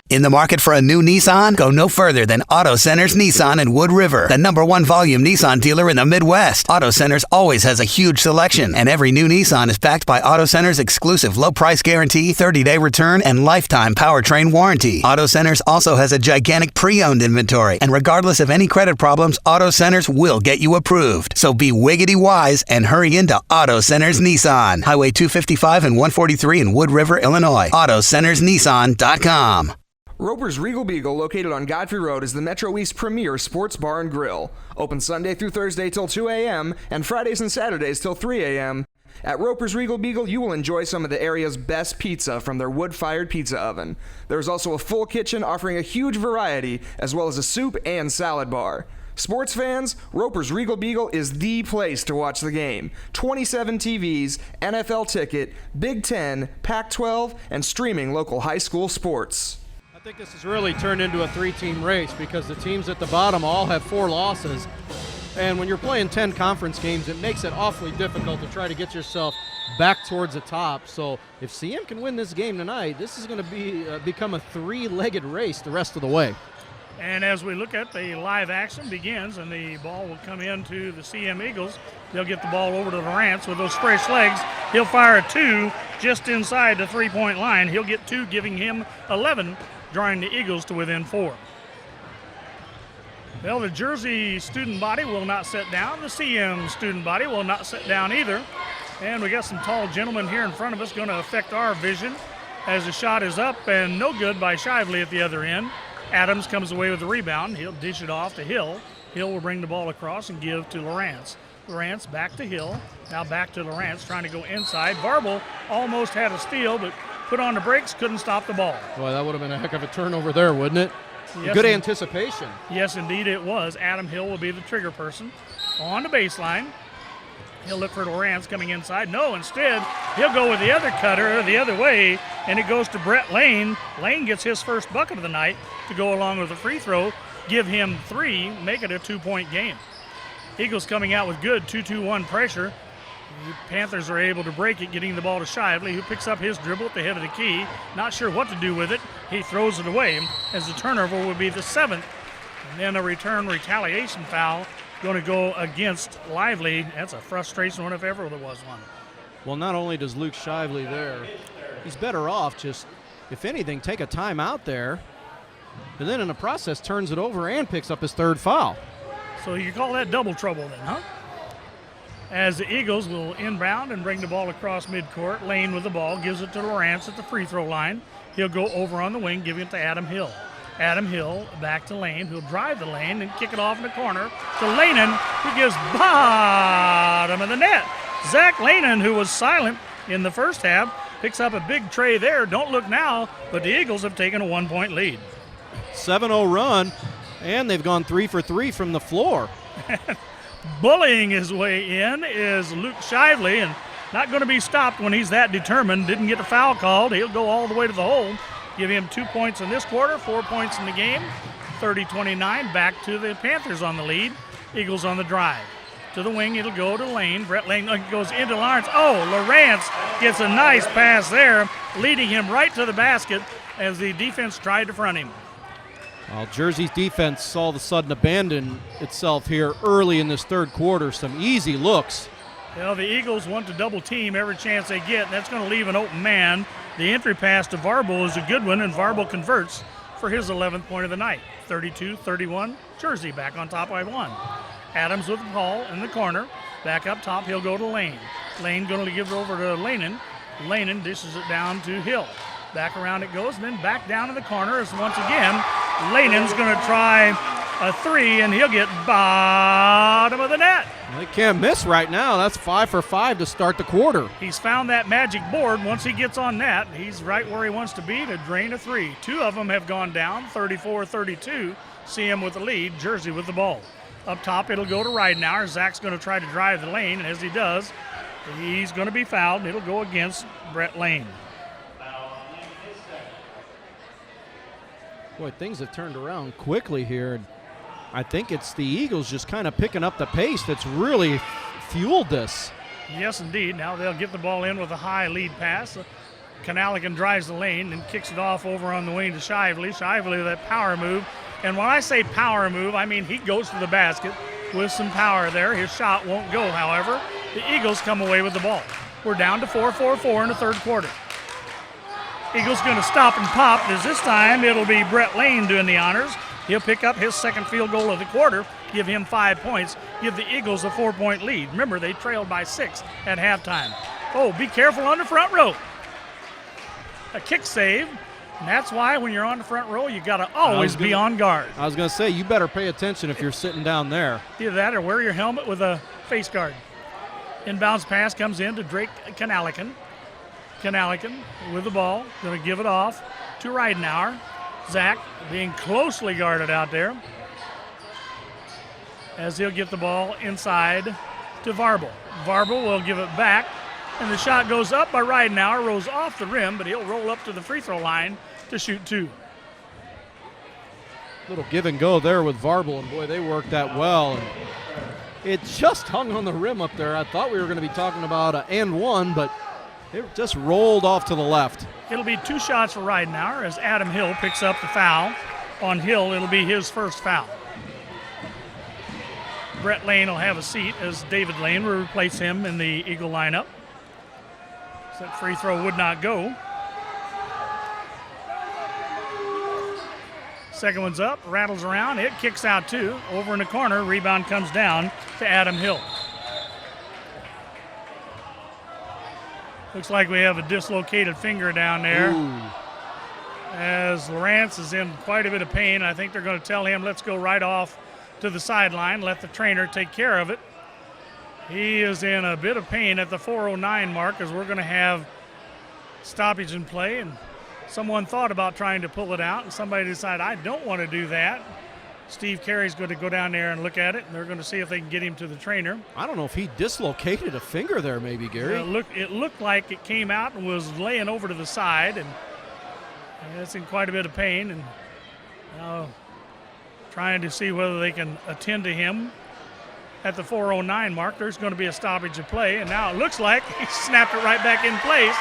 Speaker 11: In the market for a new Nissan? Go no further than Auto Centers Nissan in Wood River, the #1 volume Nissan dealer in the Midwest. Auto Centers always has a huge selection, and every new Nissan is backed by Auto Centers' exclusive low price guarantee, 30-day return, and lifetime powertrain warranty. Auto Centers also has a gigantic pre-owned inventory, and regardless of any credit problems, Auto Centers will get you approved. So be wiggity wise and hurry into Auto Centers Nissan, Highway 255 and 143 in Wood River, Illinois. AutoCentersNissan.com.
Speaker 12: Roper's Regal Beagle, located on Godfrey Road, is the Metro East premier sports bar and grill. Open Sunday through Thursday till 2 a.m. and Fridays and Saturdays till 3 a.m. At Roper's Regal Beagle, you will enjoy some of the area's best pizza from their wood-fired pizza oven. There's also a full kitchen offering a huge variety, as well as a soup and salad bar. Sports fans, Roper's Regal Beagle is the place to watch the game. 27 TVs, NFL ticket, Big Ten, Pac-12, and streaming local high school sports.
Speaker 3: I think this has really turned into a 3-team race because the teams at the bottom all have 4 losses. And when you're playing 10 conference games, it makes it awfully difficult to try to get yourself back towards the top. So if CM can win this game tonight, this is going to become a 3-legged race the rest of the way.
Speaker 2: And as we look at the live action begins, and the ball will come into the CM Eagles. They'll get the ball over to Lawrence with those fresh legs. He'll fire a 2 just inside the 3-point line. He'll get 2, giving him 11, drawing the Eagles to within 4. Well, the Jersey student body will not sit down. The CM student body will not sit down either. And we got some tall gentlemen here in front of us going to affect our vision as the shot is up and no good by Shively at the other end. Adams comes away with the rebound. He'll dish it off to Hill. Hill will bring the ball across and give to Lawrence. Lawrence back to Hill. Now back to Lawrence, trying to go inside. Barble almost had a steal, but put on the brakes, couldn't stop the ball.
Speaker 3: Boy, that would have been a heck of a turnover there, wouldn't it?
Speaker 2: Yes,
Speaker 3: good anticipation.
Speaker 2: Yes, indeed it was. Adam Hill will be the trigger person. On the baseline. He'll look for Lawrence coming inside. No, instead, he'll go with the other cutter the other way, and it goes to Brett Lane. Lane gets his first bucket of the night to go along with a free throw, give him 3, make it a 2-point game. Eagles coming out with good 2-2-1 pressure. The Panthers are able to break it, getting the ball to Shively, who picks up his dribble at the head of the key. Not sure what to do with it. He throws it away as the turnover will be the 7th. And then a return retaliation foul going to go against Lively. That's a frustration one if ever there was one.
Speaker 3: Well, not only does Luke Shively there, he's better off just, if anything, take a timeout there, and then in the process turns it over and picks up his 3rd foul.
Speaker 2: So you call that double trouble then, huh? As the Eagles will inbound and bring the ball across midcourt. Lane with the ball, gives it to Lawrence at the free throw line. He'll go over on the wing, giving it to Adam Hill. Adam Hill back to Lane, who'll drive the lane and kick it off in the corner to Lanen, who gives bottom of the net. Zach Lanen, who was silent in the first half, picks up a big tray there. Don't look now, but the Eagles have taken a 1-point lead.
Speaker 3: 7-0 run, and they've gone 3 for 3 from the floor.
Speaker 2: Bullying his way in is Luke Shively, and not going to be stopped when he's that determined. Didn't get a foul called. He'll go all the way to the hole. Give him 2 points in this quarter, 4 points in the game. 30-29, back to the Panthers on the lead. Eagles on the drive. To the wing, it'll go to Lane. Brett Lane goes into Lawrence. Oh, Lawrence gets a nice pass there, leading him right to the basket as the defense tried to front him.
Speaker 3: Well, Jersey's defense all of a sudden abandoned itself here early in this 3rd quarter. Some easy looks.
Speaker 2: Well, the Eagles want to double team every chance they get, and that's going to leave an open man. The entry pass to Varble is a good one, and Varble converts for his 11th point of the night. 32-31, Jersey back on top by 1. Adams with the ball in the corner. Back up top, he'll go to Lane. Lane going to give it over to Lanen. Lanen dishes it down to Hill. Back around it goes, and then back down in the corner as once again, Lanen's going to try a 3, and he'll get bottom of the net.
Speaker 3: They can't miss right now. That's 5 for 5 to start the quarter.
Speaker 2: He's found that magic board. Once he gets on that, he's right where he wants to be to drain a 3. 2 of them have gone down, 34-32. CM with the lead, Jersey with the ball. Up top, it'll go to Ridenauer. Zach's going to try to drive the lane, and as he does, He's going to be fouled, and it'll go against Brett Lane.
Speaker 3: Boy, things have turned around quickly here. I think it's the Eagles just kind of picking up the pace that's really fueled this.
Speaker 2: Yes, indeed. Now they'll get the ball in with a high lead pass. Canalican drives the lane and kicks it off over on the wing to Shively. Shively with that power move. And when I say power move, I mean he goes to the basket with some power there. His shot won't go, however. The Eagles come away with the ball. We're down to 4-4-4 in the third quarter. Eagles going to stop and pop, as this time it'll be Brett Lane doing the honors. He'll pick up his second field goal of the quarter, give him 5 points, give the Eagles a 4-point lead. Remember, they trailed by 6 at halftime. Oh, be careful on the front row. A kick save, and that's why when you're on the front row, you got to always be on guard.
Speaker 3: I was going to say, you better pay attention if you're sitting down there.
Speaker 2: Either that or wear your helmet with a face guard. Inbounds pass comes in to Drake Canalican. Canalican with the ball, going to give it off to Ridenauer. Zach being closely guarded out there as he'll get the ball inside to Varble. Varble will give it back, and the shot goes up by Ridenauer, rolls off the rim, but he'll roll up to the free throw line to shoot 2.
Speaker 3: Little give and go there with Varble, and boy, they worked that well. And it just hung on the rim up there. I thought we were going to be talking about an and one, but it just rolled off to the left.
Speaker 2: It'll be 2 shots for Ridenauer as Adam Hill picks up the foul. On Hill, it'll be his first foul. Brett Lane will have a seat as David Lane will replace him in the Eagle lineup. So that free throw would not go. Second one's up, rattles around, it kicks out 2. Over in the corner, rebound comes down to Adam Hill. Looks like we have a dislocated finger down there.
Speaker 3: Ooh.
Speaker 2: As Lawrence is in quite a bit of pain. I think they're going to tell him, let's go right off to the sideline, let the trainer take care of it. He is in a bit of pain at the 4:09 mark as we're going to have stoppage in play. And someone thought about trying to pull it out, and somebody decided, I don't want to do that. Steve Carey's going to go down there and look at it, and they're going to see if they can get him to the trainer.
Speaker 3: I don't know if he dislocated a finger there maybe, Gary.
Speaker 2: It looked like it came out and was laying over to the side, and it's in quite a bit of pain, and now trying to see whether they can attend to him at the 4:09 mark. There's going to be a stoppage of play, and now it looks like he snapped it right back in place.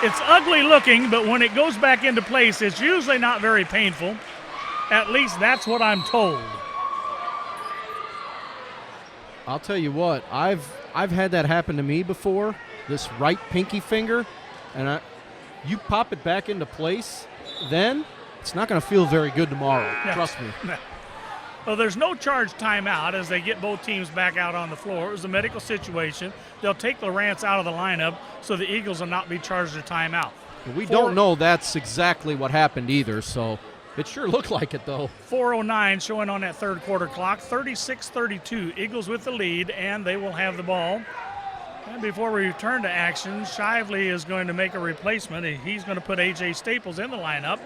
Speaker 2: It's ugly looking, but when it goes back into place, it's usually not very painful. At least that's what I'm told.
Speaker 3: I'll tell you what, I've had that happen to me before, this right pinky finger, and you pop it back into place, then it's not going to feel very good tomorrow.
Speaker 2: No.
Speaker 3: Trust me.
Speaker 2: No. Well, there's no charge timeout as they get both teams back out on the floor. It was a medical situation. They'll take Lawrence out of the lineup so the Eagles will not be charged a timeout.
Speaker 3: We don't know that's exactly what happened either, so it sure looked like it, though.
Speaker 2: 4:09 showing on that third quarter clock. 36-32. Eagles with the lead, and they will have the ball. And before we return to action, Shively is going to make a replacement. He's going to put A.J. Staples in the lineup.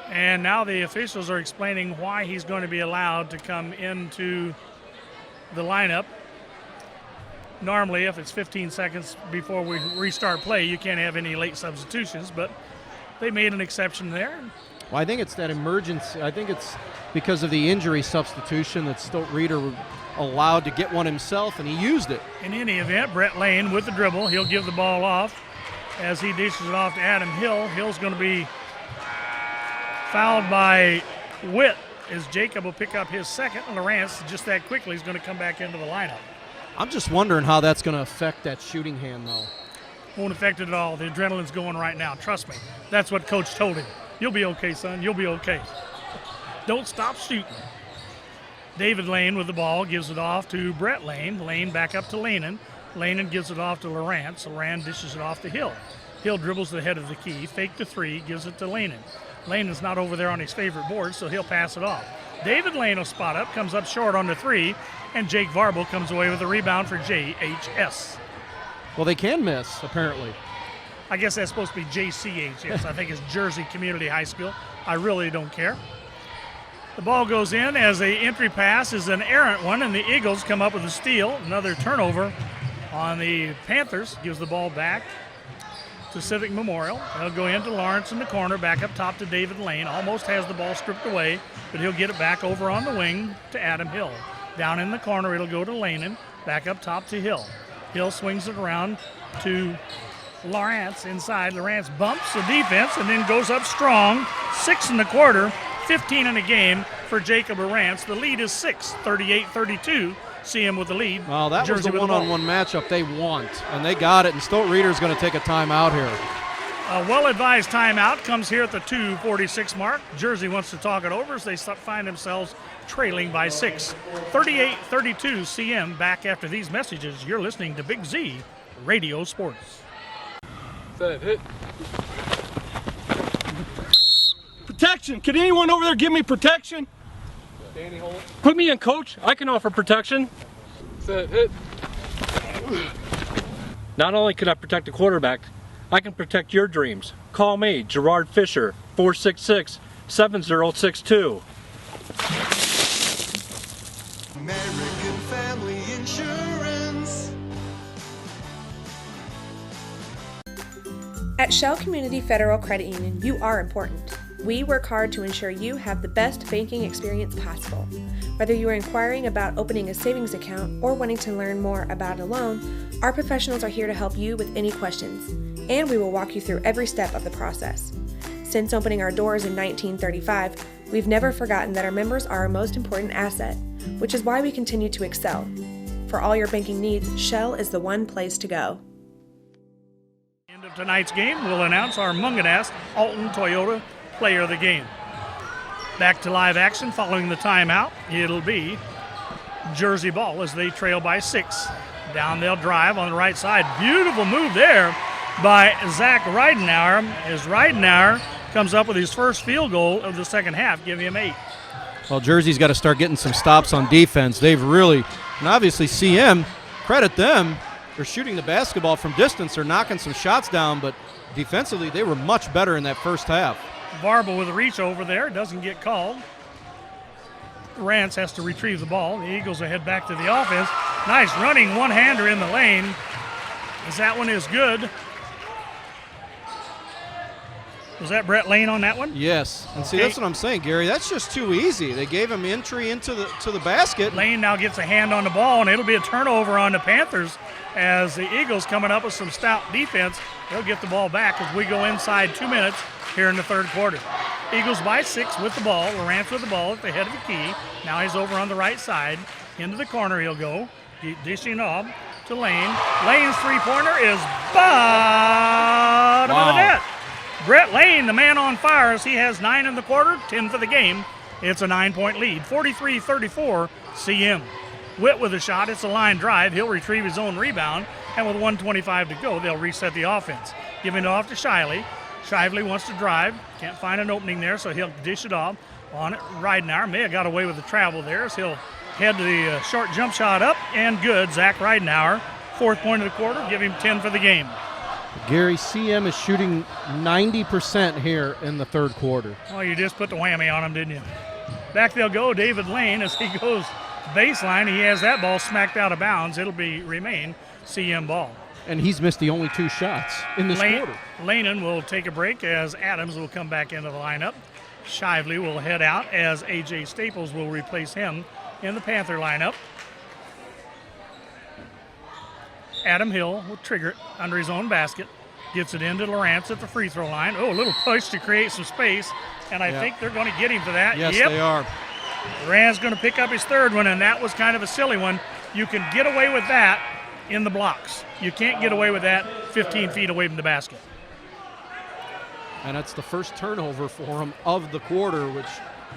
Speaker 2: And now the officials are explaining why he's going to be allowed to come into the lineup. Normally, if it's 15 seconds before we restart play, you can't have any late substitutions, but they made an exception there.
Speaker 3: Well, I think it's that emergency. I think it's because of the injury substitution that Stolt Reeder allowed to get one himself, and he used it.
Speaker 2: In any event, Brett Lane with the dribble. He'll give the ball off as he dishes it off to Adam Hill. Hill's going to be fouled by Witt as Jacob will pick up his second. Lawrence, just that quickly, is going to come back into the lineup.
Speaker 3: I'm just wondering how that's going to affect that shooting hand, though.
Speaker 2: Won't affect it at all. The adrenaline's going right now. Trust me. That's what Coach told him. You'll be okay, son. You'll be okay. Don't stop shooting. David Lane with the ball gives it off to Brett Lane. Lane back up to Lanen. Lanen gives it off to Lawrence. Lawrence dishes it off to Hill. Hill dribbles the head of the key. Fake to 3. Gives it to Lanen. Lanen's not over there on his favorite board, so he'll pass it off. David Lane will spot up, comes up short on the 3, and Jake Varble comes away with the rebound for JHS.
Speaker 3: Well, they can miss, apparently.
Speaker 2: I guess that's supposed to be JCHS. I think it's Jersey Community High School. I really don't care. The ball goes in as the entry pass is an errant one, and the Eagles come up with a steal. Another turnover on the Panthers. Gives the ball back to Civic Memorial. They'll go into Lawrence in the corner, back up top to David Lane. Almost has the ball stripped away, but he'll get it back over on the wing to Adam Hill. Down in the corner, it'll go to Lanen. Back up top to Hill. Hill swings it around to Lawrence inside. Lawrence bumps the defense and then goes up strong. 6 in the quarter, 15 in a game for Jacob Lawrence. The lead is 6, 38-32. See him with the lead.
Speaker 3: Well, that
Speaker 2: Jersey
Speaker 3: was the
Speaker 2: with
Speaker 3: one-on-one matchup they want, and they got it, and Stolt Reeder's going to take a timeout here.
Speaker 2: A well-advised timeout comes here at the 2:46 mark. Jersey wants to talk it over as they find themselves trailing by 6. 38-32 CM. Back after these messages. You're listening to Big Z Radio Sports.
Speaker 13: Set, hit. Protection. Can anyone over there give me protection?
Speaker 8: Danny, hold it.
Speaker 13: Put me in, coach. I can offer protection.
Speaker 8: Set, hit.
Speaker 13: Not only can I protect the quarterback, I can protect your dreams. Call me, Gerard Fisher, 466-7062.
Speaker 14: American Family Insurance.
Speaker 15: At Shell Community Federal Credit Union, you are important. We work hard to ensure you have the best banking experience possible. Whether you are inquiring about opening a savings account or wanting to learn more about a loan, our professionals are here to help you with any questions, and we will walk you through every step of the process. Since opening our doors in 1935, we've never forgotten that our members are our most important asset, which is why we continue to excel. For all your banking needs, Shell is the one place to go.
Speaker 2: End of tonight's game, we'll announce our Munganast Alton Toyota Player of the Game. Back to live action following the timeout. It'll be Jersey ball as they trail by 6. Down they'll drive on the right side. Beautiful move there by Zach Reidenauer as Reidenauer comes up with his first field goal of the second half, giving him 8.
Speaker 3: Well, Jersey's got to start getting some stops on defense. They've really, and obviously CM, credit them. They're shooting the basketball from distance. They're knocking some shots down, but defensively they were much better in that first half.
Speaker 2: Barble with a reach over there, doesn't get called. Rance has to retrieve the ball. The Eagles will head back to the offense. Nice running one-hander in the lane, as that one is good. Was that Brett Lane on that one?
Speaker 3: Yes. And see, that's what I'm saying, Gary. That's just too easy. They gave him entry into the basket.
Speaker 2: Lane now gets a hand on the ball, and it'll be a turnover on the Panthers as the Eagles coming up with some stout defense. They'll get the ball back as we go inside 2 minutes here in the third quarter. Eagles by 6 with the ball. Lawrence with the ball at the head of the key. Now he's over on the right side. Into the corner he'll go. Dishing off to Lane. Lane's three-pointer is bottom of the net. Brett Lane, the man on fire, as he has 9 in the quarter, 10 for the game. It's a 9-point lead, 43-34 CM. Witt with a shot. It's a line drive. He'll retrieve his own rebound, and with 1:25 to go, they'll reset the offense. Giving it off to Shiley. Shively wants to drive. Can't find an opening there, so he'll dish it off on it. Reidenauer may have got away with the travel there, as he'll head to the short jump shot up, and good. Zach Reidenauer, 4th point of the quarter, give him 10 for the game.
Speaker 3: Gary, CM is shooting 90% here in the third quarter.
Speaker 2: Well, you just put the whammy on him, didn't you? Back they'll go. David Lane, as he goes baseline, he has that ball smacked out of bounds. It'll remain CM ball.
Speaker 3: And he's missed the only 2 shots in this quarter.
Speaker 2: Lanen will take a break as Adams will come back into the lineup. Shively will head out as A.J. Staples will replace him in the Panther lineup. Adam Hill will trigger it under his own basket. Gets it into Lawrence at the free throw line. Oh, a little push to create some space, and I think they're going to get him for that.
Speaker 3: Yes, they are.
Speaker 2: Rand's going to pick up his third one, and that was kind of a silly one. You can get away with that in the blocks. You can't get away with that 15 feet away from the basket.
Speaker 3: And that's the first turnover for him of the quarter, which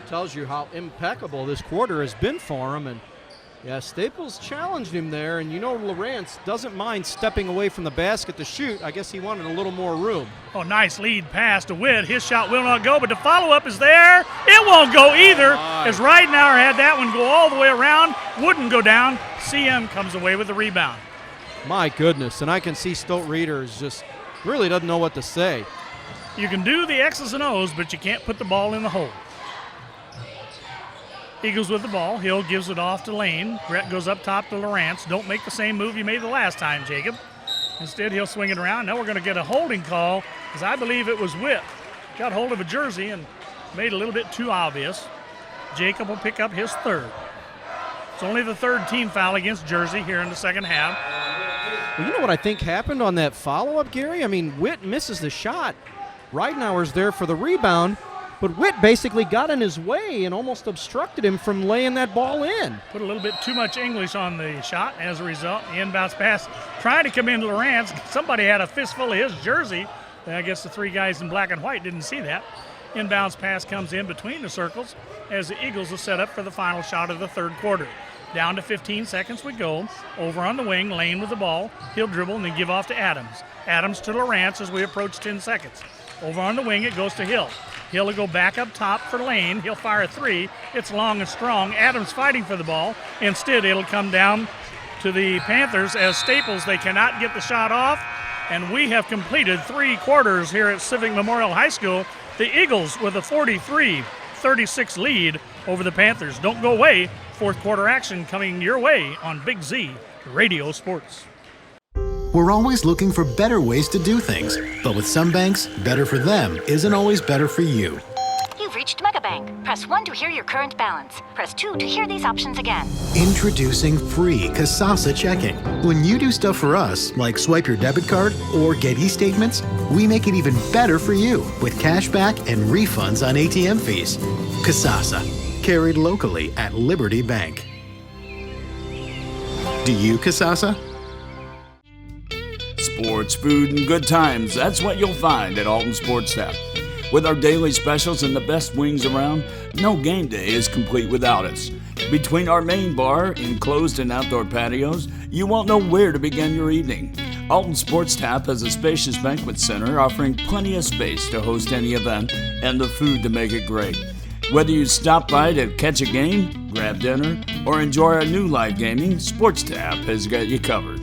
Speaker 3: tells you how impeccable this quarter has been for him. And yeah, Staples challenged him there, and Lawrence doesn't mind stepping away from the basket to shoot. I guess he wanted a little more room.
Speaker 2: Oh, nice lead pass to Witt. His shot will not go, but the follow-up is there. It won't go either, as Reidenauer had that one go all the way around. Wouldn't go down. CM comes away with the rebound.
Speaker 3: My goodness, and I can see Stolt Reeder is just really doesn't know what to say.
Speaker 2: You can do the X's and O's, but you can't put the ball in the hole. Eagles with the ball. Hill gives it off to Lane. Brett goes up top to Lawrence. Don't make the same move you made the last time, Jacob. Instead, he'll swing it around. Now we're going to get a holding call, because I believe it was Witt. Got hold of a jersey and made it a little bit too obvious. Jacob will pick up his third. It's only the third team foul against Jersey here in the second half.
Speaker 3: Well, you know what I think happened on that follow-up, Gary? I mean, Witt misses the shot. Ridenauer's there for the rebound, but Witt basically got in his way and almost obstructed him from laying that ball in.
Speaker 2: Put a little bit too much English on the shot. As a result, the inbounds pass trying to come into Lawrence. Somebody had a fistful of his jersey. I guess the three guys in black and white didn't see that. Inbounds pass comes in between the circles as the Eagles will set up for the final shot of the third quarter. Down to 15 seconds we go. Over on the wing, Lane with the ball. He'll dribble and then give off to Adams. Adams to Lawrence as we approach 10 seconds. Over on the wing, it goes to Hill. Hill will go back up top for Lane. He'll fire a three. It's long and strong. Adams fighting for the ball. Instead, it'll come down to the Panthers as Staples. They cannot get the shot off, and we have completed 3 quarters here at Civic Memorial High School. The Eagles with a 43-36 lead over the Panthers. Don't go away. Fourth quarter action coming your way on Big Z Radio Sports.
Speaker 6: We're always looking for better ways to do things. But with some banks, better for them isn't always better for you.
Speaker 16: You've reached Megabank. Press 1 to hear your current balance. Press 2 to hear these options again.
Speaker 6: Introducing free Kasasa checking. When you do stuff for us, like swipe your debit card or get e-statements, we make it even better for you with cash back and refunds on ATM fees. Kasasa, carried locally at Liberty Bank. Do you, Kasasa?
Speaker 10: Sports, food, and good times. That's what you'll find at Alton Sports Tap. With our daily specials and the best wings around, no game day is complete without us. Between our main bar, enclosed and outdoor patios, you won't know where to begin your evening. Alton Sports Tap has a spacious banquet center offering plenty of space to host any event and the food to make it great. Whether you stop by to catch a game, grab dinner, or enjoy our new live gaming, Sports Tap has got you covered.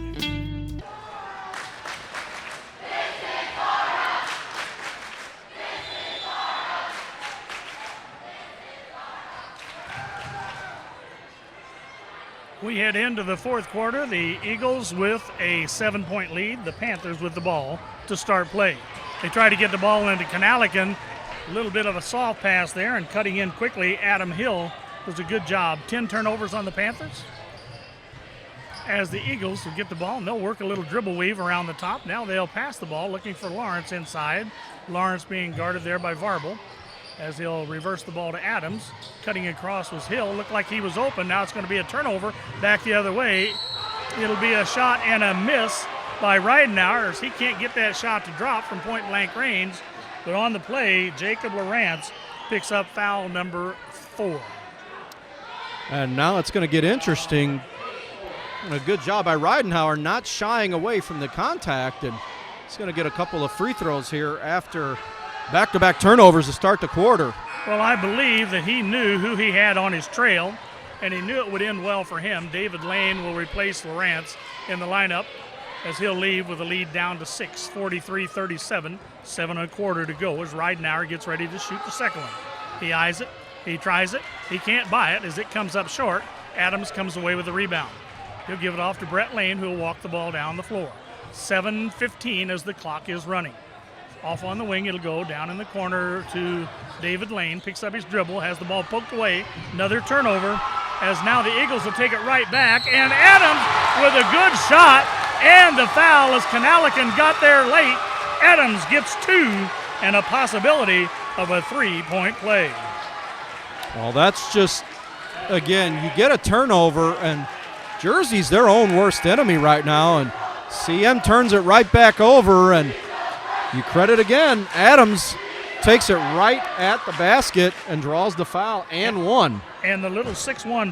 Speaker 2: We head into the fourth quarter. The Eagles with a 7-point lead. The Panthers with the ball to start play. They try to get the ball into Kanalikan. A little bit of a soft pass there and cutting in quickly. Adam Hill does a good job. 10 turnovers on the Panthers. As the Eagles will get the ball, and they'll work a little dribble weave around the top. Now they'll pass the ball looking for Lawrence inside. Lawrence being guarded there by Varble. As he'll reverse the ball to Adams. Cutting across was Hill. Looked like he was open. Now it's going to be a turnover back the other way. It'll be a shot and a miss by Ridenauer as he can't get that shot to drop from point blank range. But on the play, Jacob Lawrence picks up foul number 4.
Speaker 3: And now it's going to get interesting. And a good job by Ridenauer not shying away from the contact. And he's going to get a couple of free throws here after back-to-back turnovers to start the quarter.
Speaker 2: Well, I believe that he knew who he had on his trail, and he knew it would end well for him. David Lane will replace Lawrence in the lineup as he'll leave with a lead down to 6, 43-37, 7:15 to go as Ridenauer gets ready to shoot the second one. He eyes it, he tries it, he can't buy it as it comes up short. Adams comes away with the rebound. He'll give it off to Brett Lane, who will walk the ball down the floor. 7:15 as the clock is running. Off on the wing, it'll go down in the corner to David Lane. Picks up his dribble, has the ball poked away. Another turnover, as now the Eagles will take it right back. And Adams with a good shot, and the foul as Kanalikan got there late. Adams gets 2 and a possibility of a 3-point play.
Speaker 3: Well, that's just, again, you get a turnover, and Jersey's their own worst enemy right now, and CM turns it right back over, and you credit again, Adams takes it right at the basket and draws the foul and one.
Speaker 2: And the little 6'1"